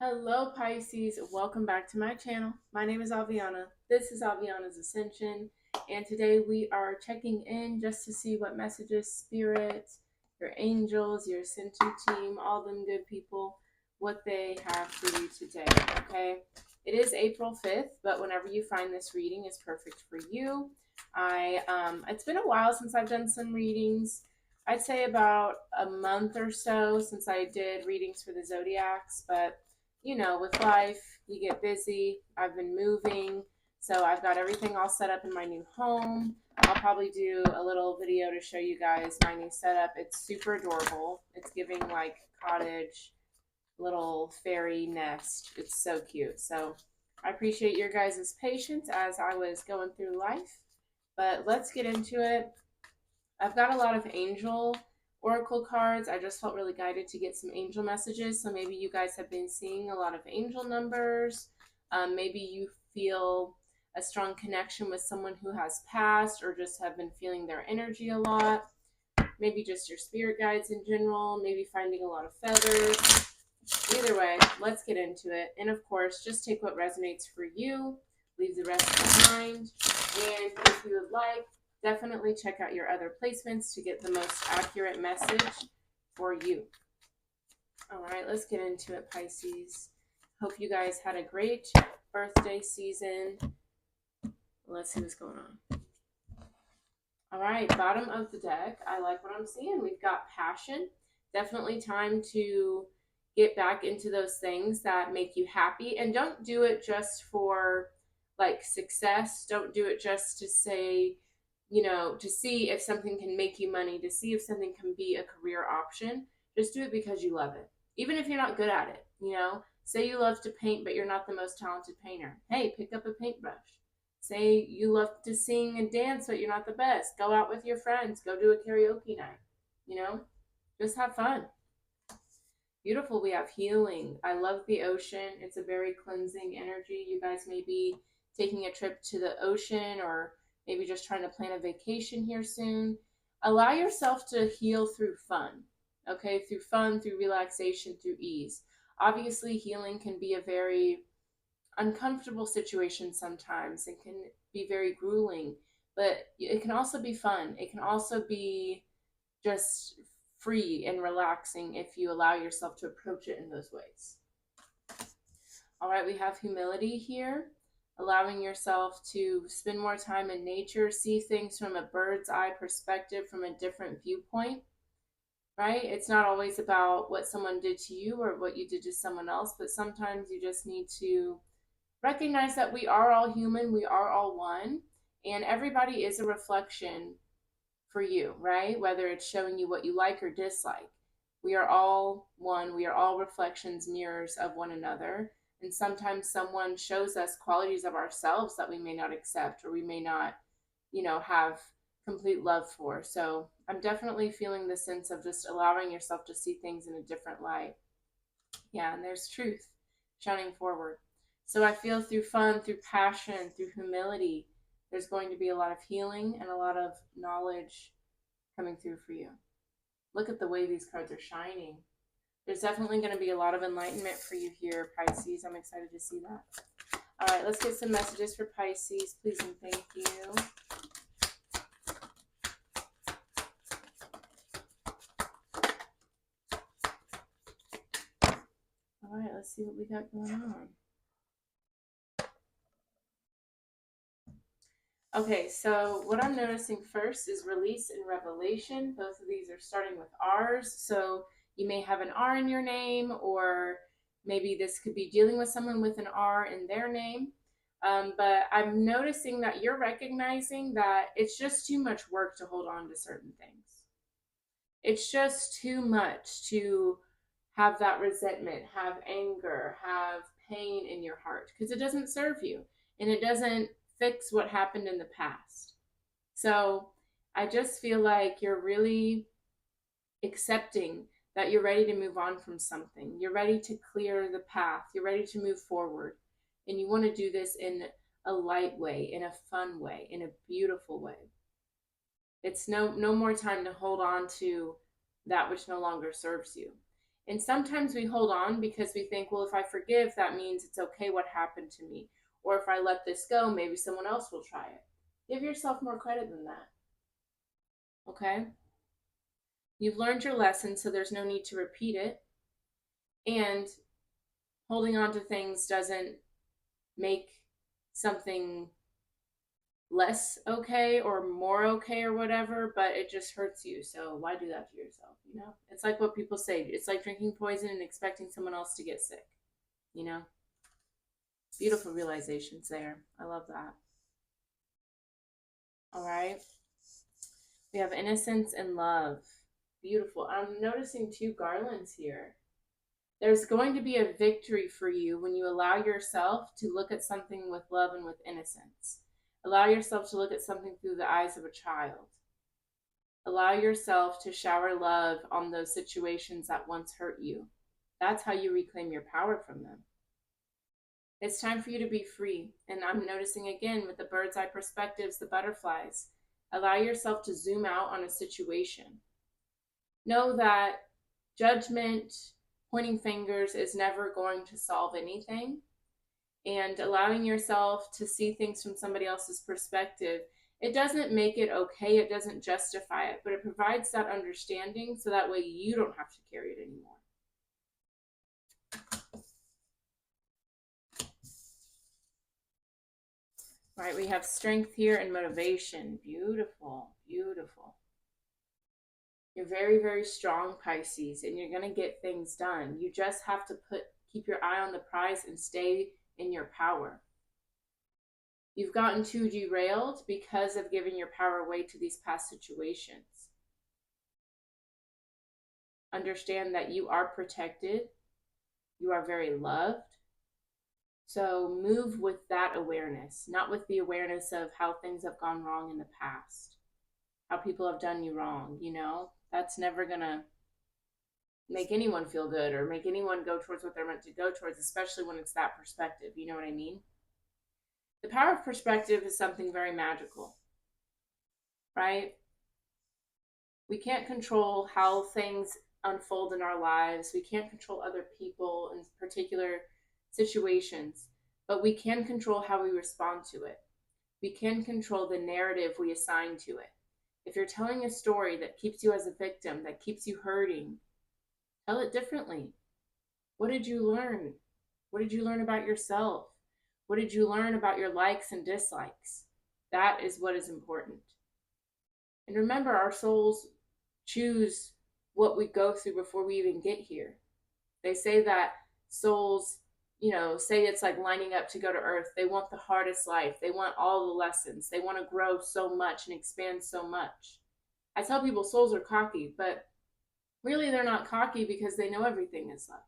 Hello, Pisces. Welcome back to my channel. My name is Aviana. This is Aviana's Ascension, and today we are checking in just to see what messages Spirit, your angels, your Ascension team, all them good people, what they have for you today. Okay, it is April 5th, but whenever you find this reading is perfect for you. It's been a while since I've done some readings. I'd say about a month or so since I did readings for the zodiacs, but with life, you get busy. I've been moving, so I've got everything all set up in my new home. I'll probably do a little video to show you guys my new setup. It's super adorable. It's giving like cottage little fairy nest. It's so cute. So I appreciate your guys' patience as I was going through life. But let's get into it. I've got a lot of angel oracle cards. I just felt really guided to get some angel messages. So maybe you guys have been seeing a lot of angel numbers. Maybe you feel a strong connection with someone who has passed or just have been feeling their energy a lot. Maybe just your spirit guides in general. Maybe finding a lot of feathers. Either way, let's get into it. And of course, just take what resonates for you. Leave the rest behind. And if you would like, definitely check out your other placements to get the most accurate message for you. All right, let's get into it, Pisces. Hope you guys had a great birthday season. Let's see what's going on. All right, bottom of the deck. I like what I'm seeing. We've got passion. Definitely time to get back into those things that make you happy. And don't do it just for like success. Don't do it just to say, to see if something can make you money, to see if something can be a career option. Just do it because you love it. Even if you're not good at it, say you love to paint, but you're not the most talented painter. Hey, pick up a paintbrush. Say you love to sing and dance, but you're not the best. Go out with your friends. Go do a karaoke night. Just have fun. Beautiful. We have healing. I love the ocean. It's a very cleansing energy. You guys may be taking a trip to the ocean or maybe just trying to plan a vacation here soon. Allow yourself to heal through fun, okay? Through fun, through relaxation, through ease. Obviously, healing can be a very uncomfortable situation sometimes. It can be very grueling, but it can also be fun. It can also be just free and relaxing if you allow yourself to approach it in those ways. All right, we have humility here, allowing yourself to spend more time in nature, see things from a bird's eye perspective, from a different viewpoint, right? It's not always about what someone did to you or what you did to someone else, but sometimes you just need to recognize that we are all human, we are all one, and everybody is a reflection for you, right? Whether it's showing you what you like or dislike. We are all one. We are all reflections, mirrors of one another. And sometimes someone shows us qualities of ourselves that we may not accept or we may not, have complete love for. So I'm definitely feeling the sense of just allowing yourself to see things in a different light. Yeah, and there's truth shining forward. So I feel through fun, through passion, through humility, there's going to be a lot of healing and a lot of knowledge coming through for you. Look at the way these cards are shining. There's definitely going to be a lot of enlightenment for you here, Pisces. I'm excited to see that. All right, let's get some messages for Pisces, please and thank you. All right, let's see what we got going on. Okay, so what I'm noticing first is release and revelation. Both of these are starting with R's. So you may have an R in your name, or maybe this could be dealing with someone with an R in their name. But I'm noticing that you're recognizing that it's just too much work to hold on to certain things. It's just too much to have that resentment, have anger, have pain in your heart, because it doesn't serve you and it doesn't fix what happened in the past. So I just feel like you're really accepting that you're ready to move on from something. You're ready to clear the path. You're ready to move forward. And you want to do this in a light way, in a fun way, in a beautiful way. It's no more time to hold on to that which no longer serves you. And sometimes we hold on because we think, well, if I forgive, that means it's okay what happened to me. Or if I let this go, maybe someone else will try it. Give yourself more credit than that. Okay? You've learned your lesson, so there's no need to repeat it. And holding on to things doesn't make something less okay or more okay or whatever, but it just hurts you. So why do that to yourself? You know, it's like what people say, it's like drinking poison and expecting someone else to get sick. You know, beautiful realizations there. I love that. All right, we have innocence and love. Beautiful. I'm noticing two garlands here. There's going to be a victory for you when you allow yourself to look at something with love and with innocence. Allow yourself to look at something through the eyes of a child. Allow yourself to shower love on those situations that once hurt you. That's how you reclaim your power from them. It's time for you to be free. And I'm noticing again with the bird's eye perspectives, the butterflies. Allow yourself to zoom out on a situation. Know that judgment, pointing fingers is never going to solve anything. And allowing yourself to see things from somebody else's perspective, it doesn't make it okay, it doesn't justify it, but it provides that understanding so that way you don't have to carry it anymore. All right, we have strength here and motivation. Beautiful, beautiful. You're very, very strong, Pisces, and you're going to get things done. You just have to keep your eye on the prize and stay in your power. You've gotten too derailed because of giving your power away to these past situations. Understand that you are protected. You are very loved. So move with that awareness, not with the awareness of how things have gone wrong in the past, how people have done you wrong. You know, that's never going to make anyone feel good or make anyone go towards what they're meant to go towards, especially when it's that perspective. You know what I mean? The power of perspective is something very magical, right? We can't control how things unfold in our lives. We can't control other people in particular situations, but we can control how we respond to it. We can control the narrative we assign to it. If you're telling a story that keeps you as a victim, that keeps you hurting, tell it differently. What did you learn? What did you learn about yourself? What did you learn about your likes and dislikes? That is what is important. And remember, our souls choose what we go through before we even get here. They say that souls, you know, say it's like lining up to go to Earth. They want the hardest life. They want all the lessons. They want to grow so much and expand so much. I tell people souls are cocky, but really they're not cocky because they know everything is love.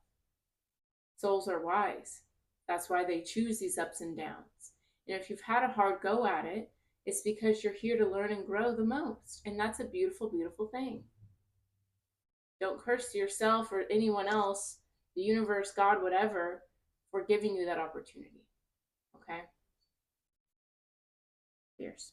Souls are wise. That's why they choose these ups and downs. And if you've had a hard go at it, it's because you're here to learn and grow the most. And that's a beautiful, beautiful thing. Don't curse yourself or anyone else, the universe, God, whatever, for giving you that opportunity. Okay? Cheers.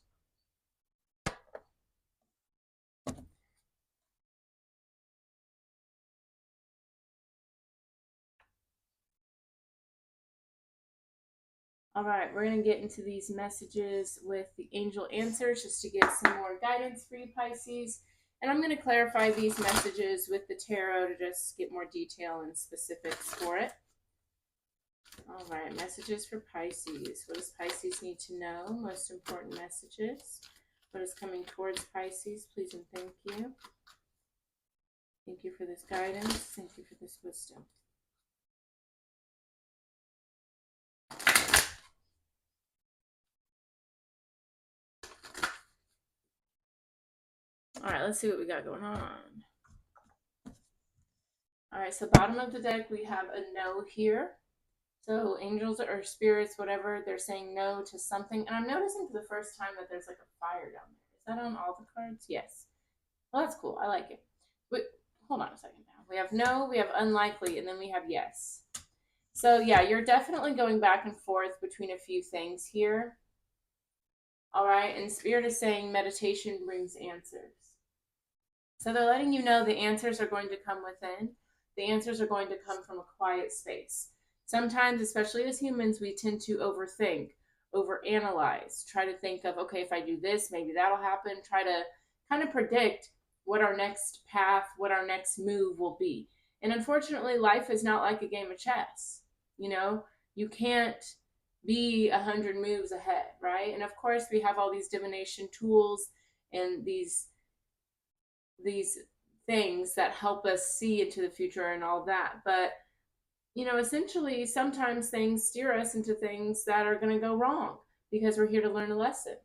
All right, we're going to get into these messages with the angel answers just to get some more guidance for you, Pisces. And I'm going to clarify these messages with the tarot to just get more detail and specifics for it. All right, messages for Pisces. What does Pisces need to know? Most important messages. What is coming towards Pisces? Please and thank you. Thank you for this guidance. Thank you for this wisdom. All right, let's see what we got going on. All right, so bottom of the deck, we have a no here. So angels or spirits, whatever, they're saying no to something. And I'm noticing for the first time that there's like a fire down there. Is that on all the cards? Yes. Well, that's cool. I like it. But hold on a second now. We have no, we have unlikely, and then we have yes. So yeah, you're definitely going back and forth between a few things here. All right, and Spirit is saying meditation brings answers. So they're letting you know the answers are going to come within. the answers are going to come from a quiet space. Sometimes, especially as humans, we tend to overthink, overanalyze, try to think of, okay, if I do this, maybe that'll happen, try to kind of predict what our next path, what our next move will be. And unfortunately, life is not like a game of chess. You know, you can't be 100 moves ahead, right? And of course, we have all these divination tools and these things that help us see into the future and all that. But essentially, sometimes things steer us into things that are going to go wrong because we're here to learn a lesson.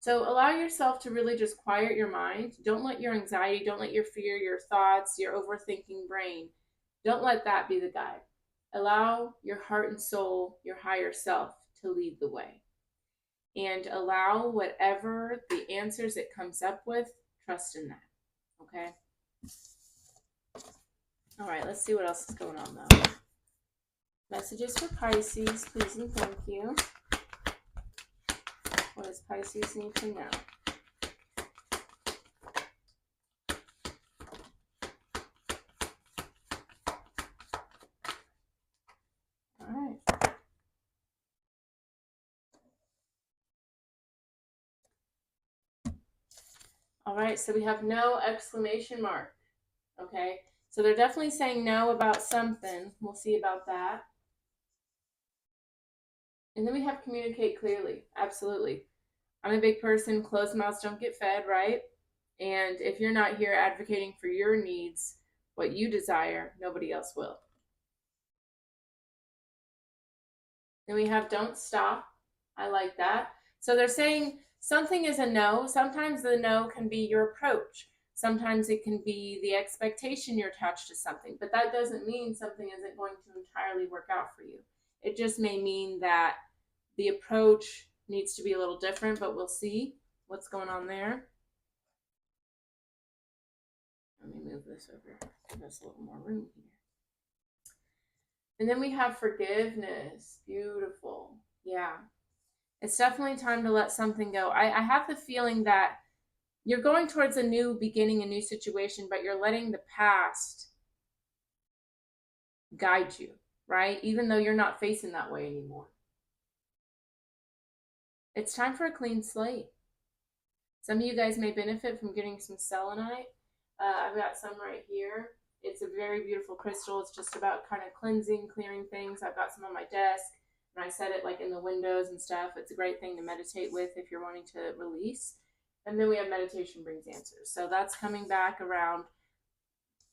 So allow yourself to really just quiet your mind. Don't let your anxiety, don't let your fear, your thoughts, your overthinking brain, don't let that be the guide. Allow your heart and soul, your higher self, to lead the way. And allow whatever the answers it comes up with, trust in that. Okay? All right, let's see what else is going on though. Messages for Pisces, please and thank you. What does Pisces need to know? All right. All right, so we have no exclamation mark. Okay, so they're definitely saying no about something. We'll see about that. And then we have communicate clearly. Absolutely. I'm a big person. Closed mouths don't get fed, right? And if you're not here advocating for your needs, what you desire, nobody else will. Then we have don't stop. I like that. So they're saying something is a no. Sometimes the no can be your approach. Sometimes it can be the expectation you're attached to something, but that doesn't mean something isn't going to entirely work out for you. It just may mean that the approach needs to be a little different, but we'll see what's going on there. Let me move this over. Give us a little more room here. And then we have forgiveness. Beautiful. Yeah. It's definitely time to let something go. I have the feeling that you're going towards a new beginning, a new situation, but you're letting the past guide you, right? Even though you're not facing that way anymore. It's time for a clean slate. Some of you guys may benefit from getting some selenite. I've got some right here. It's a very beautiful crystal. It's just about kind of cleansing, clearing things. I've got some on my desk, and I set it like in the windows and stuff. It's a great thing to meditate with if you're wanting to release. And then we have meditation brings answers. So that's coming back around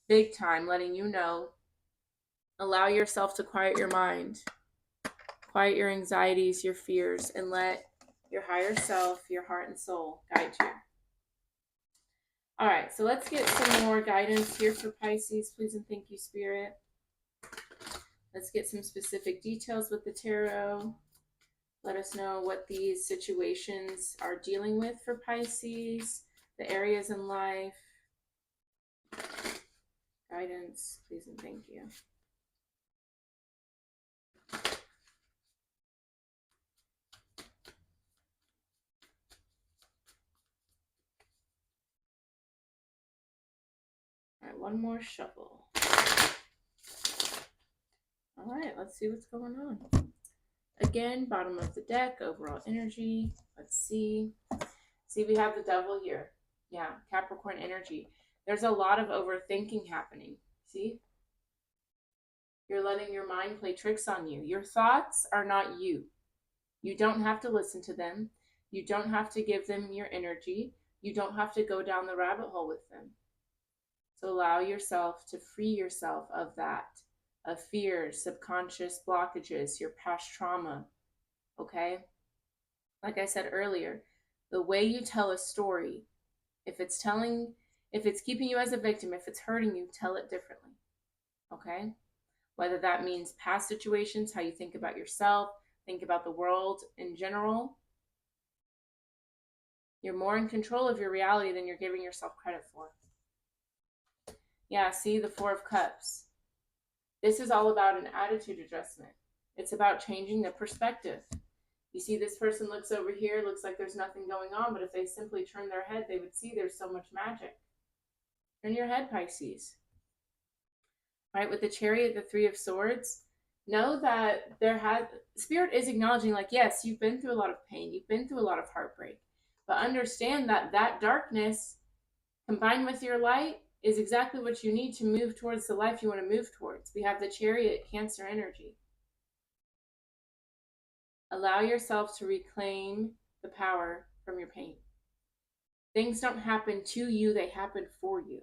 big time, letting you know, allow yourself to quiet your mind, quiet your anxieties, your fears, and let your higher self, your heart and soul guide you. All right, so let's get some more guidance here for Pisces, please and thank you, Spirit. Let's get some specific details with the tarot. Let us know what these situations are dealing with for Pisces, the areas in life. Guidance, please and thank you. All right, one more shuffle. All right, let's see what's going on. Again, bottom of the deck, overall energy. Let's see. See, we have the devil here. Yeah, Capricorn energy. There's a lot of overthinking happening. See? You're letting your mind play tricks on you. Your thoughts are not you. You don't have to listen to them. You don't have to give them your energy. You don't have to go down the rabbit hole with them. So allow yourself to free yourself of that, of fears, subconscious blockages, your past trauma. Okay? Like I said earlier, the way you tell a story, if it's keeping you as a victim, if it's hurting you, tell it differently. Okay? Whether that means past situations, how you think about yourself, think about the world in general. You're more in control of your reality than you're giving yourself credit for. Yeah, see the Four of Cups. This is all about an attitude adjustment. It's about changing the perspective. You see this person looks over here, looks like there's nothing going on, but if they simply turn their head, they would see there's so much magic. Turn your head, Pisces. right? With the Chariot, the Three of Swords, know that Spirit is acknowledging, like, yes, you've been through a lot of pain, you've been through a lot of heartbreak, but understand that that darkness combined with your light is exactly what you need to move towards the life you want to move towards. We have the Chariot, Cancer energy. Allow yourself to reclaim the power from your pain. Things don't happen to you, they happen for you.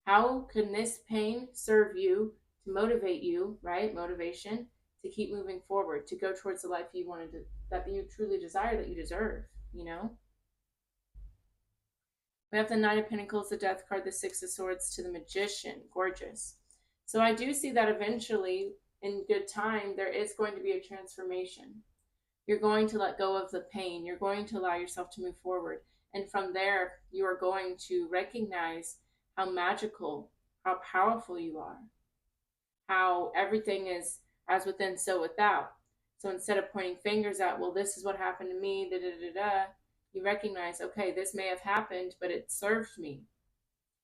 How can this pain serve you to motivate you, right? Motivation to keep moving forward, to go towards the life you wanted to, that you truly desire, that you deserve, you know? We have the Knight of Pentacles, the Death card, the Six of Swords to the Magician. Gorgeous. So I do see that eventually, in good time, there is going to be a transformation. You're going to let go of the pain. You're going to allow yourself to move forward. And from there, you are going to recognize how magical, how powerful you are, how everything is as within, so without. So instead of pointing fingers at, well, this is what happened to me, da da da da, you recognize, okay, this may have happened, but it served me.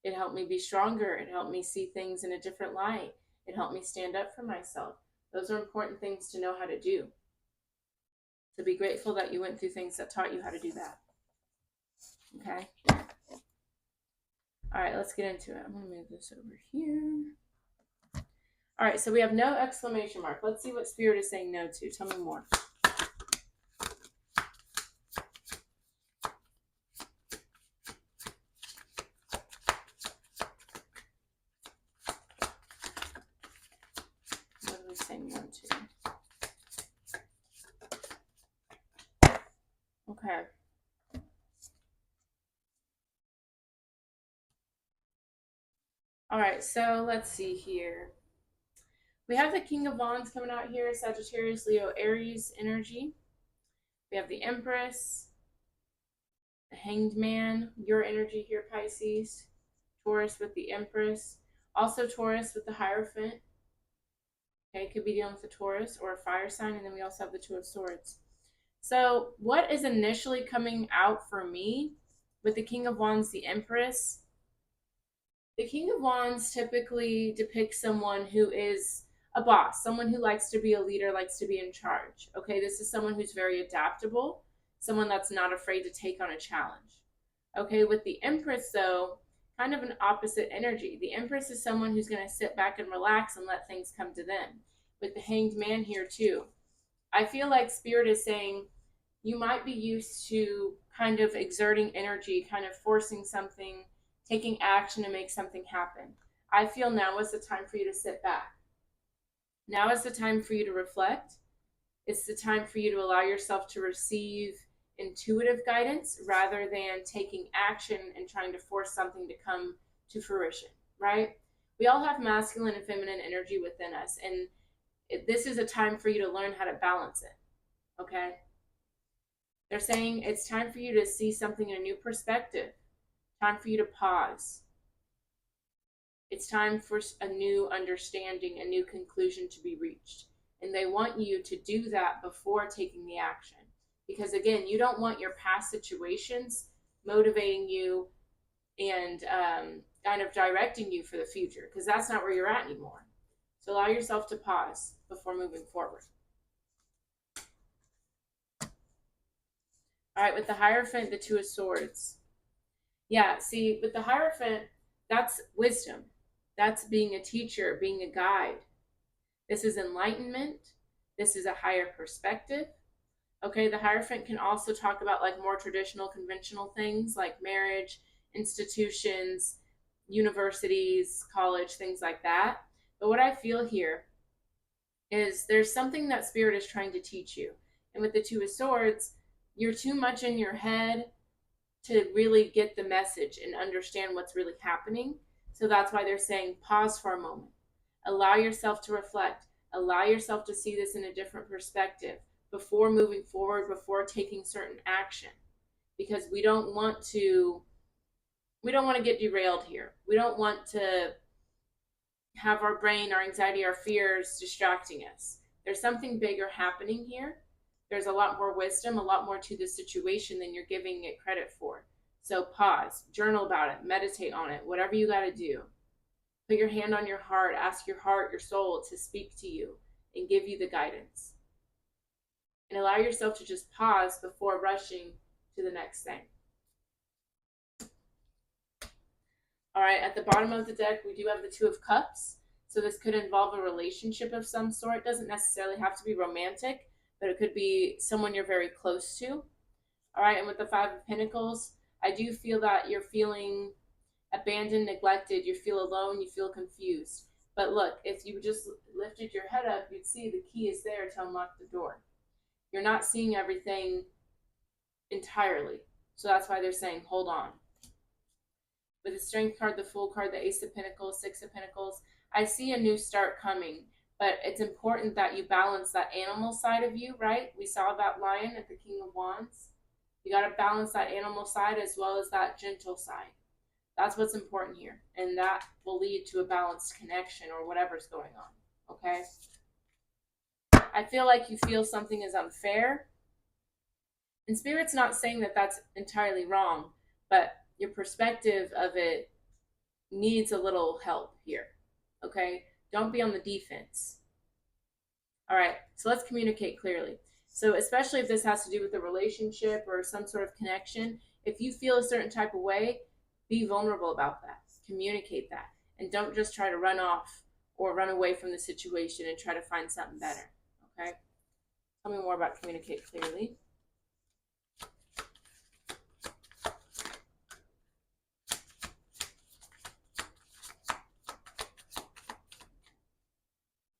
It helped me be stronger. It helped me see things in a different light. It helped me stand up for myself. Those are important things to know how to do. So be grateful that you went through things that taught you how to do that. Okay? All right, let's get into it. I'm going to move this over here. All right, so we have no exclamation mark. Let's see what Spirit is saying no to. Tell me more. What are we saying no to? Okay. All right, so let's see here. We have the King of Wands coming out here, Sagittarius, Leo, Aries energy. We have the Empress, the Hanged Man, your energy here, Pisces. Taurus with the Empress. Also Taurus with the Hierophant. Okay, could be dealing with a Taurus or a fire sign. And then we also have the Two of Swords. So what is initially coming out for me with the King of Wands, the Empress? The King of Wands typically depicts someone who is a boss, someone who likes to be a leader, likes to be in charge. Okay, this is someone who's very adaptable, someone that's not afraid to take on a challenge. Okay, with the Empress, though, kind of an opposite energy. The Empress is someone who's going to sit back and relax and let things come to them. With the Hanged Man here, too, I feel like Spirit is saying you might be used to kind of exerting energy, kind of forcing something, taking action to make something happen. I feel now is the time for you to sit back. Now is the time for you to reflect. It's the time for you to allow yourself to receive intuitive guidance rather than taking action and trying to force something to come to fruition, right? We all have masculine and feminine energy within us, and this is a time for you to learn how to balance it, okay? They're saying it's time for you to see something in a new perspective, time for you to pause. It's time for a new understanding, a new conclusion to be reached. And they want you to do that before taking the action. Because again, you don't want your past situations motivating you and kind of directing you for the future, because that's not where you're at anymore. So allow yourself to pause before moving forward. All right, with the Hierophant, the Two of Swords. Yeah, see, with the Hierophant, that's wisdom. That's being a teacher, being a guide. This is enlightenment. This is a higher perspective. Okay, the Hierophant can also talk about like more traditional, conventional things like marriage, institutions, universities, college, things like that. But what I feel here is there's something that Spirit is trying to teach you. And with the Two of Swords, you're too much in your head to really get the message and understand what's really happening. So that's why they're saying pause for a moment. Allow yourself to reflect. Allow yourself to see this in a different perspective before moving forward, before taking certain action. Because we don't want to get derailed here. We don't want to have our brain, our anxiety, our fears distracting us. There's something bigger happening here. There's a lot more wisdom, a lot more to the situation than you're giving it credit for. So pause, journal about it, meditate on it, whatever you got to do. Put your hand on your heart, ask your heart, your soul to speak to you and give you the guidance. And allow yourself to just pause before rushing to the next thing. All right, at the bottom of the deck, we do have the Two of Cups. So this could involve a relationship of some sort. It doesn't necessarily have to be romantic, but it could be someone you're very close to. All right, and with the Five of Pentacles, I do feel that you're feeling abandoned, neglected, you feel alone, you feel confused. But look, if you just lifted your head up, you'd see the key is there to unlock the door. You're not seeing everything entirely. So that's why they're saying, hold on. With the Strength card, the Fool card, the Ace of Pentacles, Six of Pentacles, I see a new start coming. But it's important that you balance that animal side of you, right? We saw that lion at the King of Wands. You got to balance that animal side as well as that gentle side. That's what's important here. And that will lead to a balanced connection or whatever's going on. Okay? I feel like you feel something is unfair. And Spirit's not saying that that's entirely wrong, but your perspective of it needs a little help here. Okay? Don't be on the defense. All right, so let's communicate clearly. So especially if this has to do with a relationship or some sort of connection, if you feel a certain type of way, be vulnerable about that. Communicate that. And don't just try to run off or run away from the situation and try to find something better. Okay? Tell me more about communicate clearly.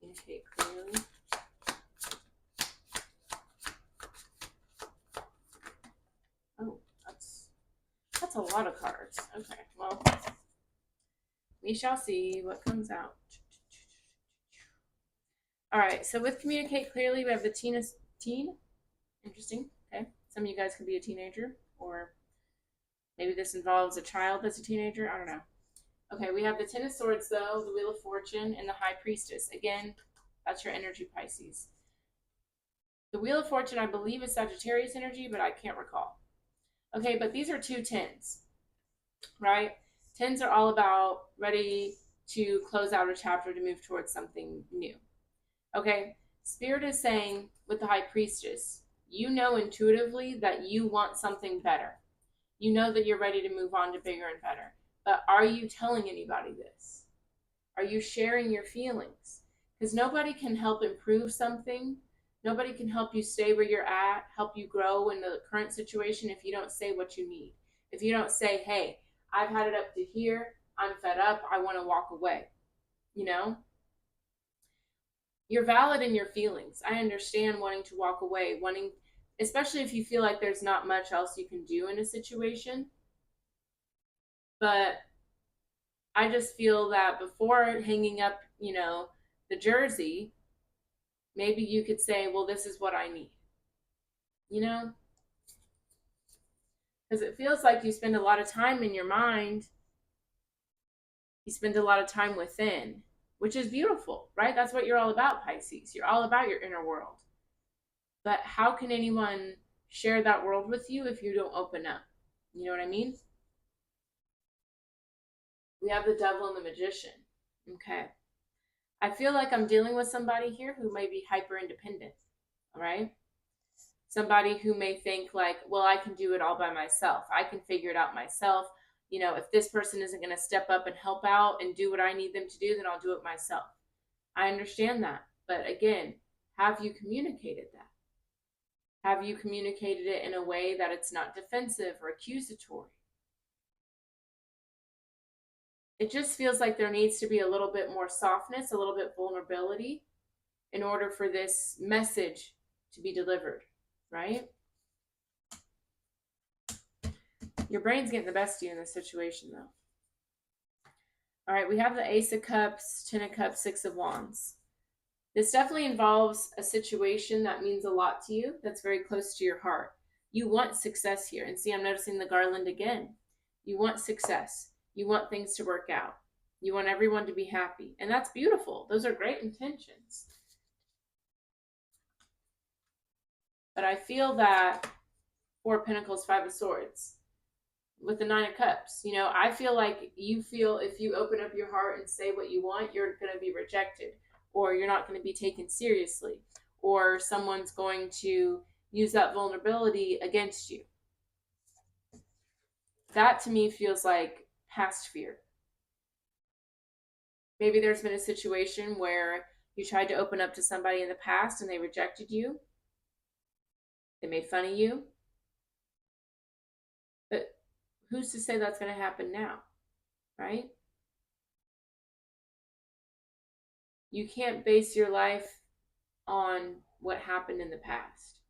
Communicate clearly. Oh, that's a lot of cards. Okay, well, we shall see what comes out. All right, so with communicate clearly, we have the teen. Interesting. Okay, some of you guys could be a teenager, or maybe this involves a child that's a teenager. I don't know. Okay, we have the Ten of Swords, though, the Wheel of Fortune, and the High Priestess. Again, that's your energy, Pisces. The Wheel of Fortune, I believe, is Sagittarius energy, but I can't recall. Okay, but these are two tens, right? Tens are all about ready to close out a chapter to move towards something new. Okay, Spirit is saying with the High Priestess, you know intuitively that you want something better. You know that you're ready to move on to bigger and better. But are you telling anybody this? Are you sharing your feelings? Because nobody can help improve something. Nobody can help you stay where you're at, help you grow in the current situation if you don't say what you need. If you don't say, hey, I've had it up to here, I'm fed up, I want to walk away. You know? You're valid in your feelings. I understand wanting to walk away, especially if you feel like there's not much else you can do in a situation. But I just feel that before hanging up, the jersey, maybe you could say, well, this is what I need. Because it feels like you spend a lot of time in your mind. You spend a lot of time within, which is beautiful, right? That's what you're all about, Pisces. You're all about your inner world. But how can anyone share that world with you if you don't open up? You know what I mean? We have the Devil and the Magician. Okay. I feel like I'm dealing with somebody here who may be hyper independent. All right. Somebody who may think like, well, I can do it all by myself. I can figure it out myself. If this person isn't going to step up and help out and do what I need them to do, then I'll do it myself. I understand that. But again, have you communicated that? Have you communicated it in a way that it's not defensive or accusatory? It just feels like there needs to be a little bit more softness, a little bit vulnerability in order for this message to be delivered, right? Your brain's getting the best of you in this situation, though. All right, we have the Ace of Cups, Ten of Cups, Six of Wands. This definitely involves a situation that means a lot to you, that's very close to your heart. You want success here. And see, I'm noticing the garland again. You want success. You want things to work out. You want everyone to be happy. And that's beautiful. Those are great intentions. But I feel that Four of Pentacles, Five of Swords. with the Nine of Cups. You know, I feel like you feel if you open up your heart and say what you want, you're going to be rejected, or you're not going to be taken seriously, or someone's going to use that vulnerability against you. That to me feels like past fear. Maybe there's been a situation where you tried to open up to somebody in the past and they rejected you. They made fun of you. But who's to say that's going to happen now, right? You can't base your life on what happened in the past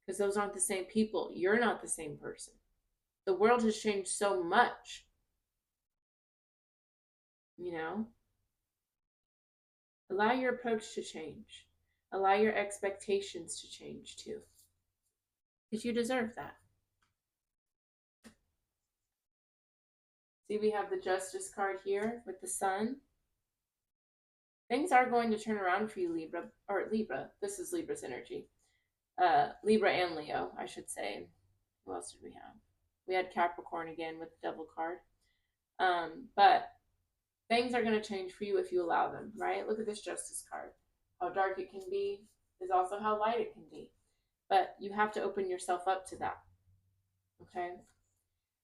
because those aren't the same people. You're not the same person. The world has changed so much, you know? Allow your approach to change. Allow your expectations to change too. Because you deserve that. See, we have the Justice card here with the Sun. Things are going to turn around for you, Libra. Or Libra. This is Libra's energy. Libra and Leo, I should say. Who else did we have? We had Capricorn again with the Devil card. But things are going to change for you if you allow them, right? Look at this Justice card. How dark it can be is also how light it can be. But you have to open yourself up to that, okay?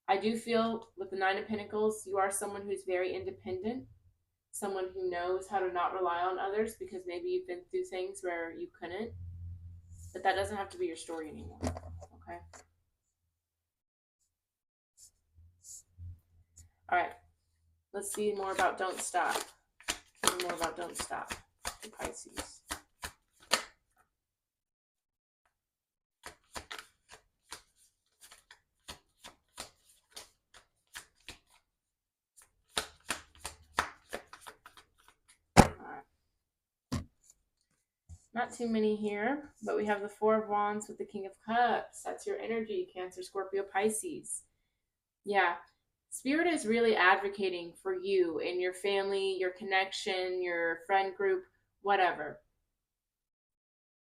I do feel with the Nine of Pentacles, you are someone who's very independent, someone who knows how to not rely on others because maybe you've been through things where you couldn't. But that doesn't have to be your story anymore, okay? All right, let's see more about Don't Stop. More about Don't Stop for Pisces. Not too many here, but we have the Four of Wands with the King of Cups. That's your energy, Cancer, Scorpio, Pisces. Yeah, Spirit is really advocating for you and your family, your connection, your friend group, whatever.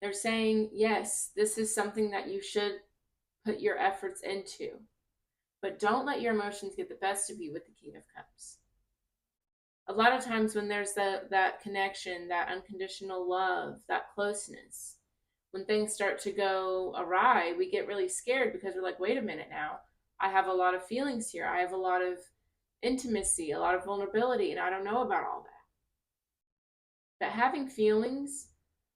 They're saying, yes, this is something that you should put your efforts into, but don't let your emotions get the best of you with the King of Cups. A lot of times when there's that connection, that unconditional love, that closeness, when things start to go awry, we get really scared because we're like, wait a minute now. I have a lot of feelings here. I have a lot of intimacy, a lot of vulnerability, and I don't know about all that. But having feelings,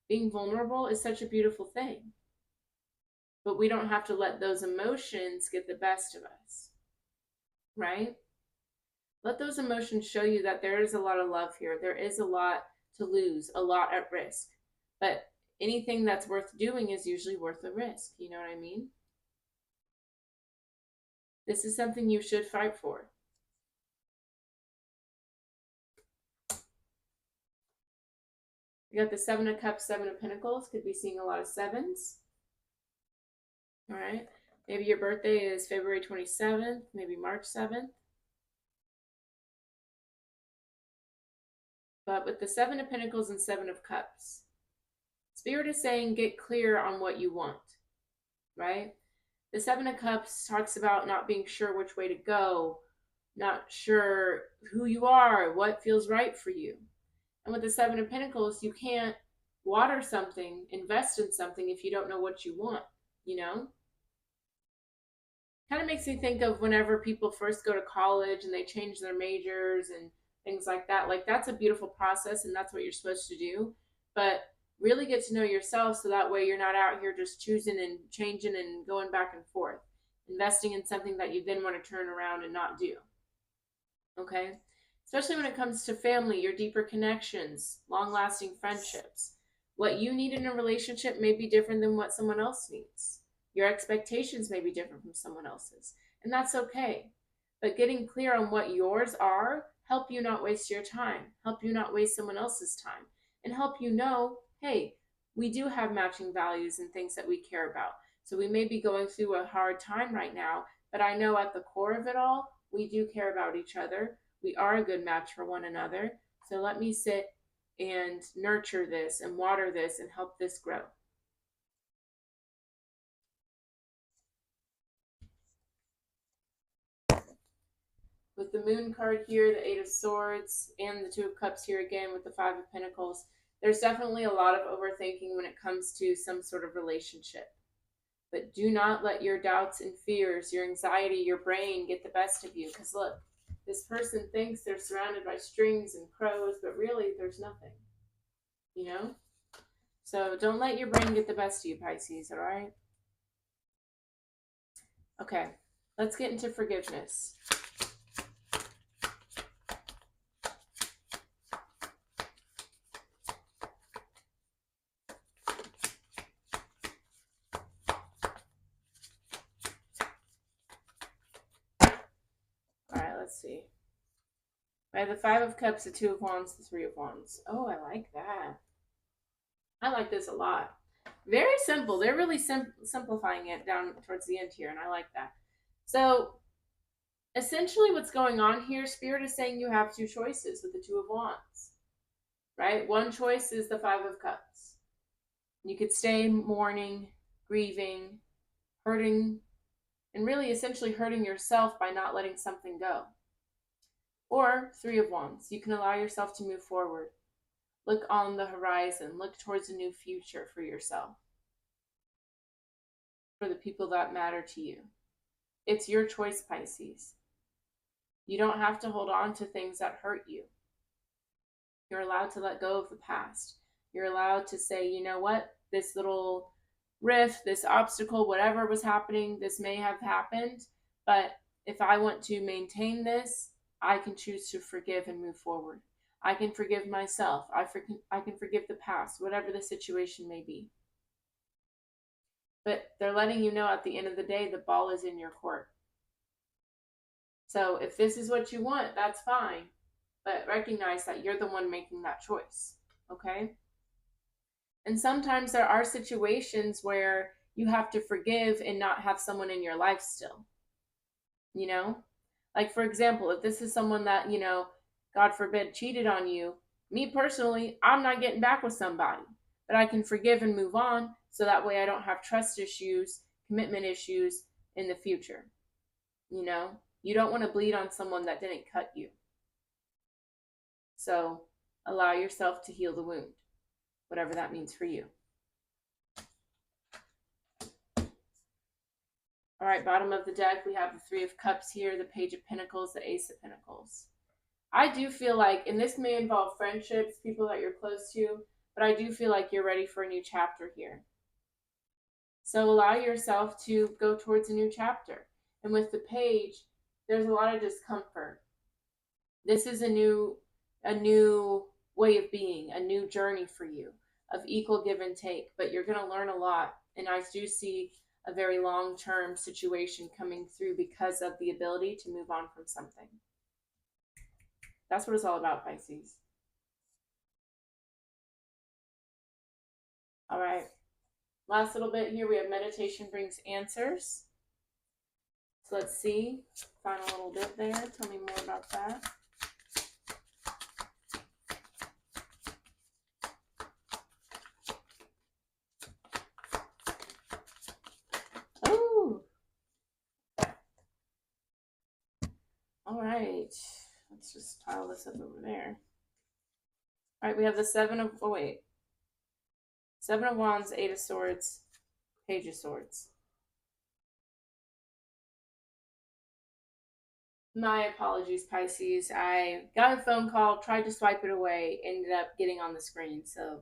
being vulnerable is such a beautiful thing. But we don't have to let those emotions get the best of us, right? Let those emotions show you that there is a lot of love here. There is a lot to lose, a lot at risk. But anything that's worth doing is usually worth the risk. You know what I mean? This is something you should fight for. We got the Seven of Cups, Seven of Pentacles. Could be seeing a lot of sevens. All right. Maybe your birthday is February 27th, maybe March 7th. But with the Seven of Pentacles and Seven of Cups, Spirit is saying get clear on what you want, right? The Seven of Cups talks about not being sure which way to go, not sure who you are, what feels right for you. And with the Seven of Pentacles, you can't water something, invest in something if you don't know what you want, you know? Kind of makes me think of whenever people first go to college and they change their majors and things like that. Like, that's a beautiful process and that's what you're supposed to do. But really get to know yourself so that way you're not out here just choosing and changing and going back and forth. Investing in something that you then want to turn around and not do. Okay? Especially when it comes to family, your deeper connections, long-lasting friendships. What you need in a relationship may be different than what someone else needs. Your expectations may be different from someone else's. And that's okay. But getting clear on what yours are help you not waste your time, help you not waste someone else's time, and help you know, hey, we do have matching values and things that we care about. So we may be going through a hard time right now, but I know at the core of it all, we do care about each other. We are a good match for one another. So let me sit and nurture this and water this and help this grow. With the Moon card here, the Eight of Swords, and the Two of Cups here again with the Five of Pentacles, there's definitely a lot of overthinking when it comes to some sort of relationship. But do not let your doubts and fears, your anxiety, your brain get the best of you. Because look, this person thinks they're surrounded by strings and crows, but really there's nothing. You know? So don't let your brain get the best of you, Pisces, all right? Okay, let's get into forgiveness. Let's see. I have the Five of Cups, the Two of Wands, the Three of Wands. Oh, I like that. I like this a lot. Very simple. They're really simplifying it down towards the end here, and I like that. So, essentially what's going on here, Spirit is saying you have two choices with the Two of Wands, right? One choice is the Five of Cups. You could stay mourning, grieving, hurting, and really essentially hurting yourself by not letting something go. Or Three of Wands. You can allow yourself to move forward. Look on the horizon. Look towards a new future for yourself. For the people that matter to you. It's your choice, Pisces. You don't have to hold on to things that hurt you. You're allowed to let go of the past. You're allowed to say, you know what? This little rift, this obstacle, whatever was happening, this may have happened. But if I want to maintain this, I can choose to forgive and move forward. I can forgive myself. I can forgive the past, whatever the situation may be. But they're letting you know at the end of the day, the ball is in your court. So if this is what you want, that's fine. But recognize that you're the one making that choice. Okay? And sometimes there are situations where you have to forgive and not have someone in your life still. You know? Like, for example, if this is someone that, you know, God forbid, cheated on you, me personally, I'm not getting back with somebody. But I can forgive and move on so that way I don't have trust issues, commitment issues in the future. You know? You don't want to bleed on someone that didn't cut you. So allow yourself to heal the wound, whatever that means for you. All right, bottom of the deck, we have the Three of Cups here, the Page of Pentacles, the Ace of Pentacles. I do feel like, and this may involve friendships, people that you're close to, but I do feel like you're ready for a new chapter here. So allow yourself to go towards a new chapter. And with the Page, there's a lot of discomfort. This is a new way of being, a new journey for you of equal give and take, but you're going to learn a lot. And I do see a very long-term situation coming through because of the ability to move on from something. That's what it's all about, Pisces. All right. Last little bit here, we have meditation brings answers. So let's see. Final little bit there. Tell me more about that. All right, let's just pile this up over there. All right, we have the Seven of Wands, Eight of Swords, Page of Swords. My apologies, Pisces. I got a phone call, tried to swipe it away, ended up getting on the screen, so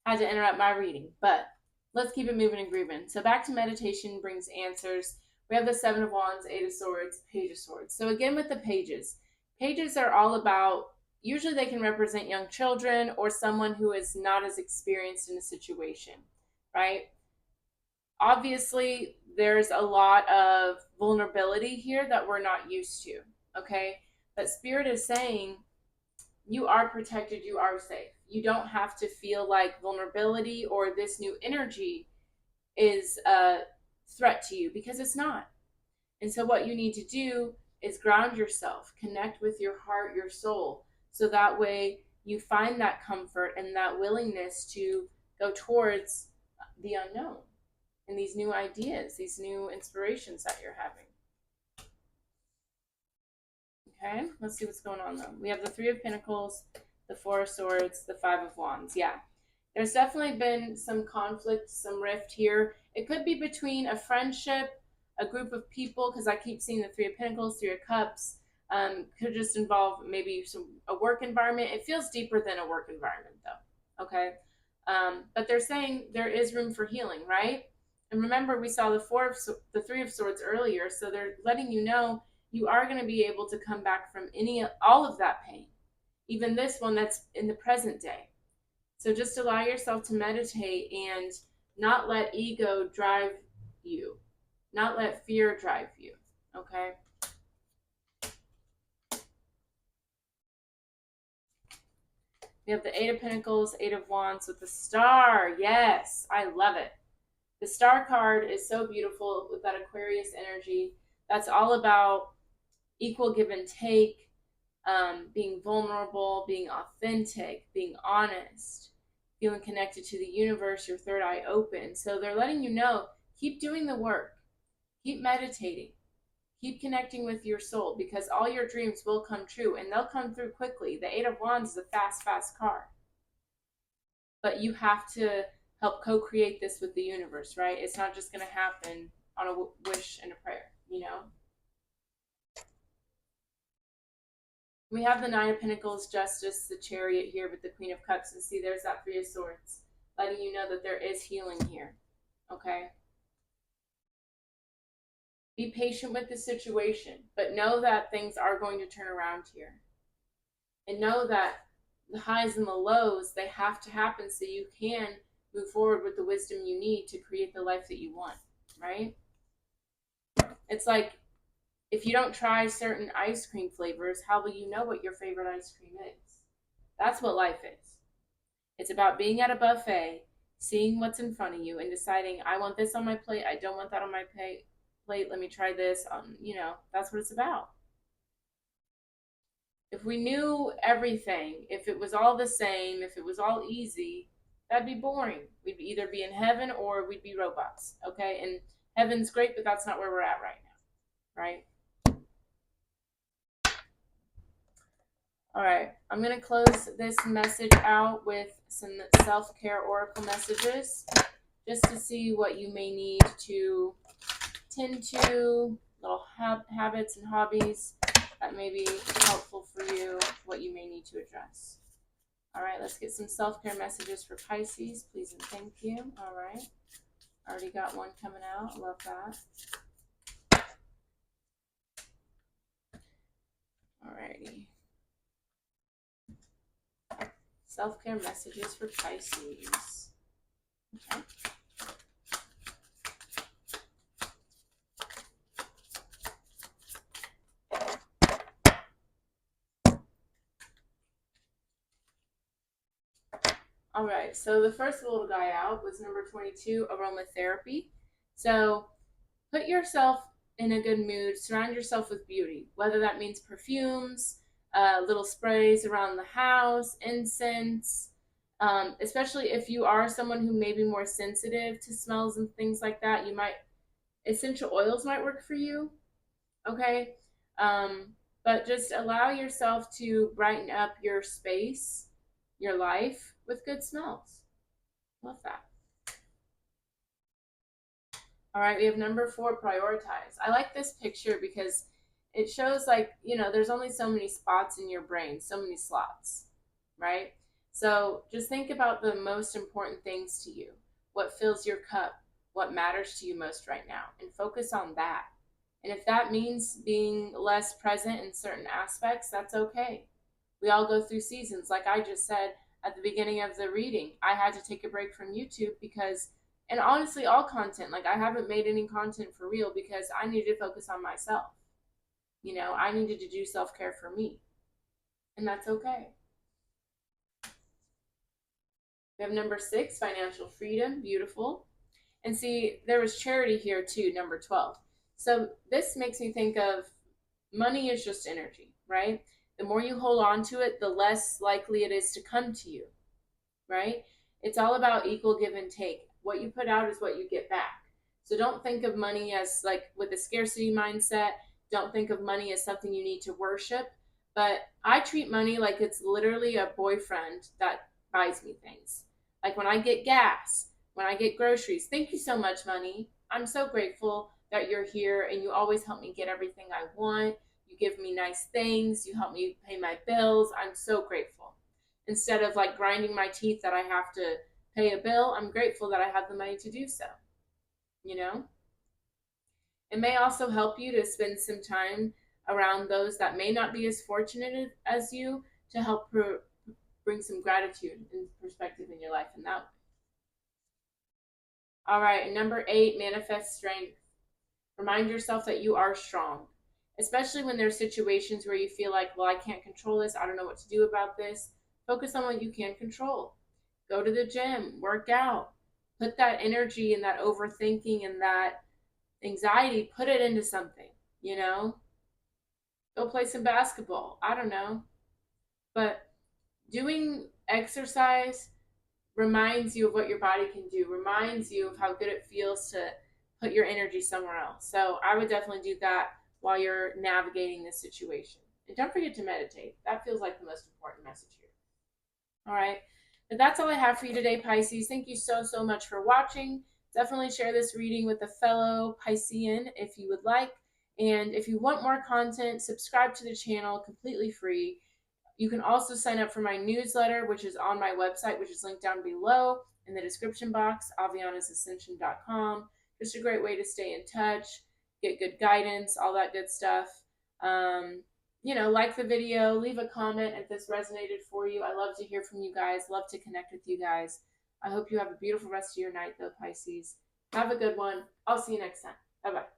I had to interrupt my reading. But let's keep it moving and grooving. So back to meditation brings answers. We have the Seven of Wands, Eight of Swords, Page of Swords. So again with the pages are all about, usually they can represent young children or someone who is not as experienced in a situation, right? Obviously, there's a lot of vulnerability here that we're not used to, okay? But Spirit is saying you are protected, you are safe. You don't have to feel like vulnerability or this new energy is a threat to you, because it's not. And so what you need to do is ground yourself, connect with your heart, your soul, so that way you find that comfort and that willingness to go towards the unknown and these new ideas, these new inspirations that you're having. Okay, let's see what's going on though. We have the Three of Pentacles, the Four of Swords, the Five of Wands. Yeah, there's definitely been some conflict, some rift here. It could be between a friendship, a group of people, because I keep seeing the Three of Pentacles, Three of Cups. Could just involve maybe a work environment. It feels deeper than a work environment though. Okay, but they're saying there is room for healing, right? And remember, we saw the Three of Swords earlier, so they're letting you know you are going to be able to come back from all of that pain, even this one that's in the present day. So just allow yourself to meditate and not let ego drive you, not let fear drive you. Okay. We have the Eight of Pentacles, Eight of Wands with the Star. Yes, I love it. The Star card is so beautiful with that Aquarius energy. That's all about equal give and take, being vulnerable, being authentic, being honest, feeling connected to the universe, your third eye open. So they're letting you know, keep doing the work, keep meditating, keep connecting with your soul, because all your dreams will come true, and they'll come through quickly. The Eight of Wands is a fast card. But you have to help co-create this with the universe, right? It's not just going to happen on a wish and a prayer, you know? We have the Nine of Pentacles, Justice, the Chariot here with the Queen of Cups. And see, there's that Three of Swords, letting you know that there is healing here, okay? Be patient with the situation, but know that things are going to turn around here. And know that the highs and the lows, they have to happen so you can move forward with the wisdom you need to create the life that you want, right? It's like, if you don't try certain ice cream flavors, how will you know what your favorite ice cream is? That's what life is. It's about being at a buffet, seeing what's in front of you, and deciding, I want this on my plate, I don't want that on my plate, let me try this. That's what it's about. If we knew everything, if it was all the same, if it was all easy, that'd be boring. We'd either be in heaven or we'd be robots, okay? And heaven's great, but that's not where we're at right now, right? All right, I'm going to close this message out with some self-care oracle messages just to see what you may need to tend to, little habits and hobbies that may be helpful for you, what you may need to address. All right, let's get some self-care messages for Pisces, please and thank you. All right, already got one coming out. Love that. All righty. Self-care messages for Pisces. Okay. All right, so the first little guy out was number 22, aromatherapy. So put yourself in a good mood, surround yourself with beauty, whether that means perfumes, little sprays around the house, incense, especially if you are someone who may be more sensitive to smells and things like that. Essential oils might work for you, okay? But just allow yourself to brighten up your space, your life, with good smells. Love that. All right, we have number 4, prioritize. I like this picture because it shows there's only so many spots in your brain, so many slots, right? So just think about the most important things to you, what fills your cup, what matters to you most right now, and focus on that. And if that means being less present in certain aspects, that's okay. We all go through seasons. Like I just said at the beginning of the reading, I had to take a break from YouTube and honestly, all content, I haven't made any content for real because I needed to focus on myself. I needed to do self-care for me. And that's okay. We have number 6, financial freedom. Beautiful. And see, there was charity here too, number 12. So this makes me think of money is just energy, right? The more you hold on to it, the less likely it is to come to you, right? It's all about equal give and take. What you put out is what you get back. So don't think of money as with a scarcity mindset. don't think of money as something you need to worship. But I treat money like it's literally a boyfriend that buys me things. Like when I get gas, when I get groceries, thank you so much, money. I'm so grateful that you're here and you always help me get everything I want. You give me nice things. You help me pay my bills. I'm so grateful. Instead of like grinding my teeth that I have to pay a bill, I'm grateful that I have the money to do so. You know? It may also help you to spend some time around those that may not be as fortunate as you to help bring some gratitude and perspective in your life in that way. All right, and number 8, manifest strength. Remind yourself that you are strong, especially when there's situations where you feel like, well, I can't control this. I don't know what to do about this. Focus on what you can control. Go to the gym, work out, put that energy and that overthinking and that anxiety, put it into something, you know? Go play some basketball. I don't know. But doing exercise reminds you of what your body can do, reminds you of how good it feels to put your energy somewhere else. So I would definitely do that while you're navigating this situation. And don't forget to meditate. That feels like the most important message here. All right. But that's all I have for you today, Pisces. Thank you so, so much for watching. Definitely share this reading with a fellow Piscean if you would like. And if you want more content, subscribe to the channel completely free. You can also sign up for my newsletter, which is on my website, which is linked down below in the description box, avianasascension.com. Just a great way to stay in touch, get good guidance, all that good stuff. Like the video, leave a comment if this resonated for you. I love to hear from you guys, love to connect with you guys. I hope you have a beautiful rest of your night, though, Pisces. Have a good one. I'll see you next time. Bye-bye.